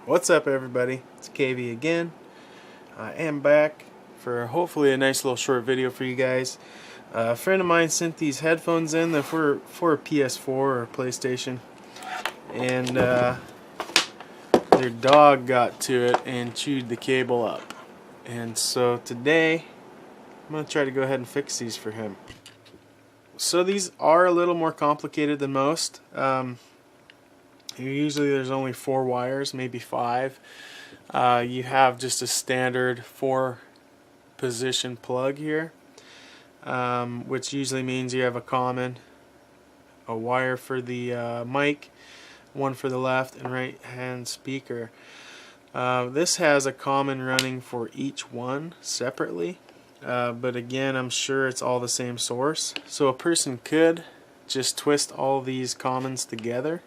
What's up, everybody? It's KV again. I am back for hopefully a nice little short video for you guys. A friend of mine sent these headphones in. They're for a PS4 or PlayStation, and their dog got to it and chewed the cable up. And so today I'm going to try to go ahead and fix these for him. So these are a little more complicated than most. Usually there's only 4 wires, maybe 5. You have just a standard 4-position plug here, which usually means you have a wire for the mic, one for the left and right hand speaker. This has a common running for each one separately, but again, I'm sure it's all the same source. So a person could just twist all these commons together.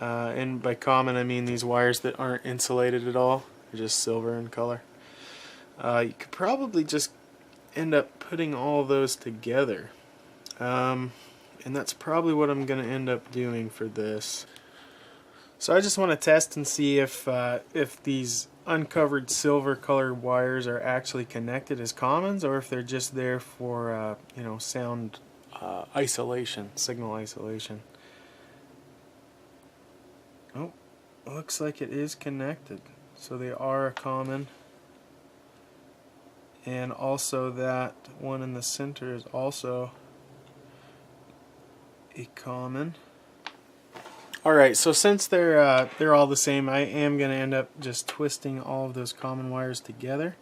And by common I mean these wires that aren't insulated at all. They're just silver in color. You could probably just end up putting all of those together. And that's probably what I'm going to end up doing for this. So I just want to test and see if these uncovered silver colored wires are actually connected as commons, or if they're just there for sound isolation, signal isolation. Oh, looks like it is connected. So they are a common. And also that one in the center is also a common. Alright, so since they're all the same, I am going to end up just twisting all of those common wires together.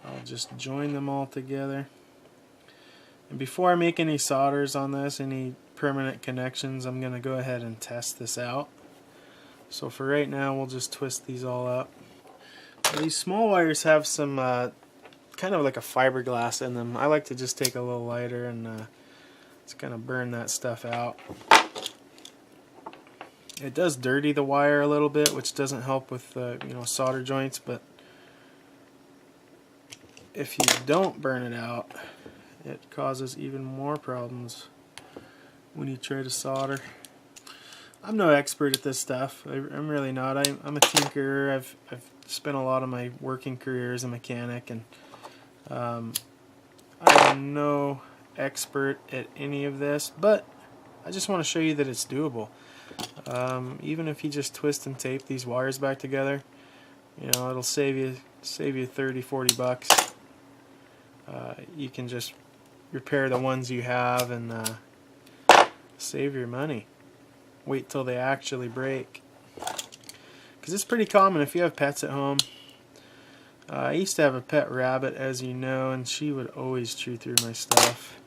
I'll just join them all together. And before I make any solders on this, any permanent connections, I'm going to go ahead and test this out. So for right now, we'll just twist these all up. These small wires have some kind of like a fiberglass in them. I like to just take a little lighter and just kind of burn that stuff out. It does dirty the wire a little bit, which doesn't help with solder joints, but if you don't burn it out, it causes even more problems when you try to solder. I'm no expert at this stuff. I'm really not. I'm a tinkerer. I've spent a lot of my working career as a mechanic, and I'm no expert at any of this, but I just want to show you that it's doable. Even if you just twist and tape these wires back together, it'll save you 30-40 bucks. You can just repair the ones you have and save your money. Wait till they actually break, because it's pretty common if you have pets at home. I used to have a pet rabbit, as you know, and she would always chew through my stuff.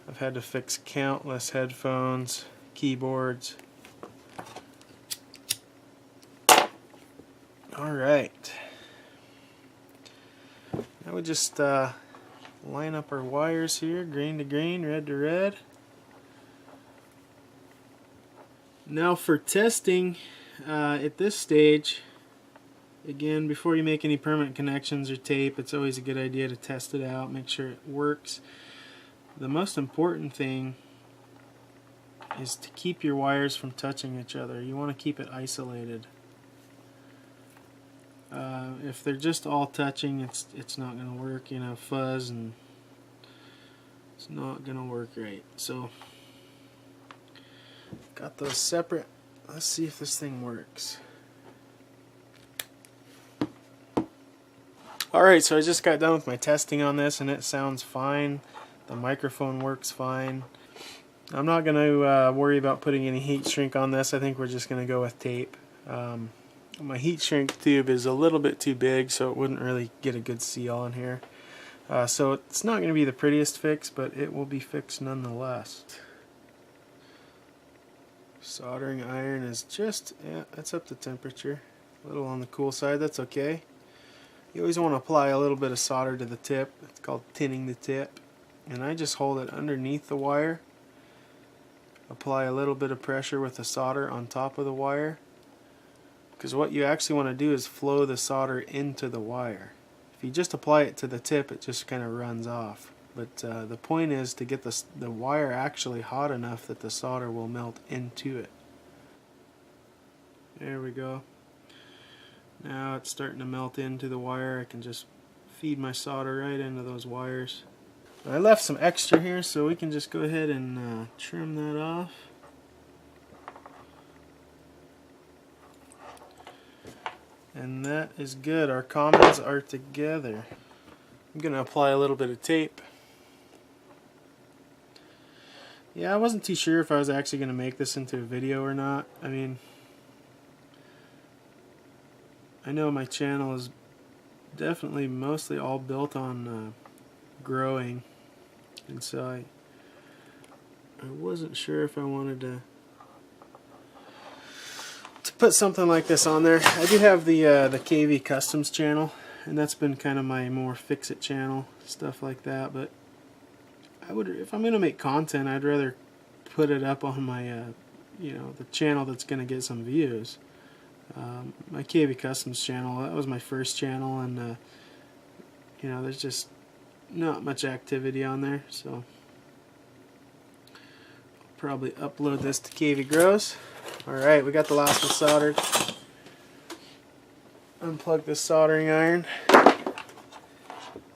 I've had to fix countless headphones, keyboards. Alright, now we just line up our wires here, green to green, red to red. Now for testing, at this stage, again, before you make any permanent connections or tape, it's always a good idea to test it out, make sure it works. The most important thing is to keep your wires from touching each other. You want to keep it isolated. If they're just all touching, it's not going to work, fuzz, and it's not going to work right. So got those separate. Let's see if this thing works. Alright, so I just got done with my testing on this, and it sounds fine. The microphone works fine. I'm not going to worry about putting any heat shrink on this. I think we're just going to go with tape. My heat shrink tube is a little bit too big, so it wouldn't really get a good seal on here. So it's not going to be the prettiest fix, but it will be fixed nonetheless. Soldering iron is just, that's up to temperature. A little on the cool side, that's okay. You always want to apply a little bit of solder to the tip. It's called tinning the tip. And I just hold it underneath the wire. Apply a little bit of pressure with the solder on top of the wire. Because what you actually want to do is flow the solder into the wire. If you just apply it to the tip, it just kind of runs off. But the point is to get the wire actually hot enough that the solder will melt into it. There we go. Now it's starting to melt into the wire. I can just feed my solder right into those wires. I left some extra here, so we can just go ahead and trim that off. And that is good. Our commons are together. I'm going to apply a little bit of tape. Yeah, I wasn't too sure if I was actually going to make this into a video or not. I mean, I know my channel is definitely mostly all built on growing, and so I wasn't sure if I wanted to put something like this on there. I do have the KV Customs channel, and that's been kind of my more fix-it channel, stuff like that. But if I'm gonna make content, I'd rather put it up on my the channel that's gonna get some views. My KV Customs channel, that was my first channel, and there's just not much activity on there, so I'll probably upload this to KV Grows. Alright, we got the last one soldered. Unplug this soldering iron,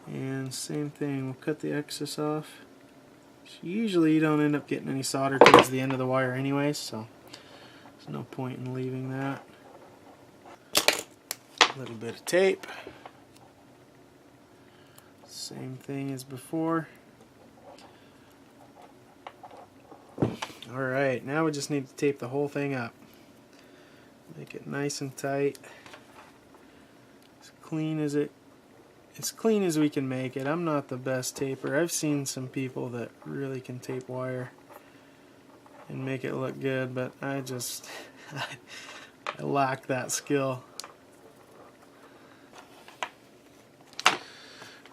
and same thing, we'll cut the excess off. Usually you don't end up getting any solder towards the end of the wire anyways, so there's no point in leaving that. A little bit of tape. Same thing as before. Alright, now we just need to tape the whole thing up. Make it nice and tight. As clean as we can make it. I'm not the best taper. I've seen some people that really can tape wire and make it look good, but I just I lack that skill.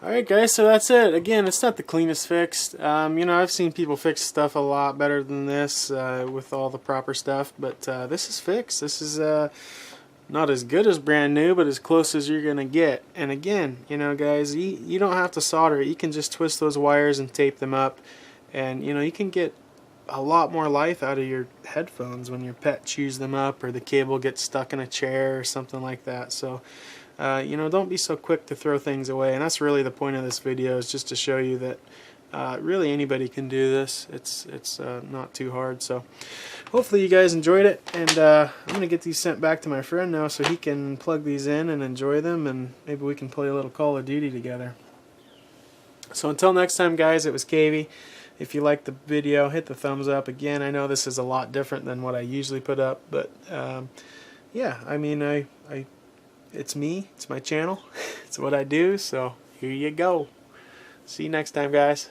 Alright guys, so that's it. Again, it's not the cleanest fix. I've seen people fix stuff a lot better than this with all the proper stuff, but this is fixed. This is not as good as brand new, but as close as you're going to get. And again, guys, you don't have to solder it. You can just twist those wires and tape them up, and you can get a lot more life out of your headphones when your pet chews them up or the cable gets stuck in a chair or something like that. So don't be so quick to throw things away, and that's really the point of this video, is just to show you that really anybody can do this. It's not too hard. So hopefully you guys enjoyed it, and I'm going to get these sent back to my friend now so he can plug these in and enjoy them, and maybe we can play a little Call of Duty together. So until next time guys, it was KV. If you liked the video, hit the thumbs up. Again, I know this is a lot different than what I usually put up, but yeah, I mean, it's me, it's my channel, it's what I do, so here you go. See you next time guys.